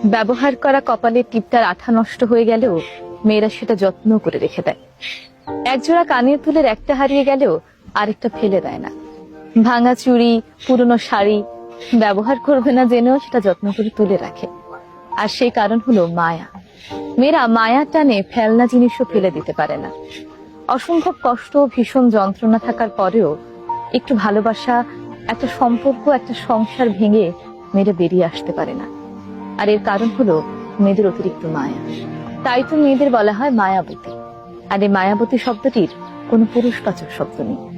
ব্যবহার করা কপালের টিপটার আঠা নষ্ট হয়ে গেলেও মেয়েরা সেটা যত্ন করে রেখে দেয়। একজোড়া কানের দুলের একটা হারিয়ে গেলেও আরেকটা ফেলে দেয় না। ভাঙা চুড়ি, পুরনো শাড়ি ব্যবহার করবে না জেনেও সেটা যত্ন করে তুলে রাখে। আর সেই কারণ হলো মায়া। মেয়েরা মায়ার টানে ফেলনা জিনিসও ফেলে দিতে পারে না। অসম্ভব কষ্ট, ভীষণ যন্ত্রণা থাকার পরেও একটু ভালোবাসা, একটা সম্পর্ক, একটা সংসার ভেঙে মেয়েরা বেরিয়ে আসতে পারে না। আর এর কারণ হলো মেয়েদের অতিরিক্ত মায়া। তাই তো মেয়েদের বলা হয় মায়াবতী। আর এই মায়াবতী শব্দটির কোনো পুরুষবাচক শব্দ নেই।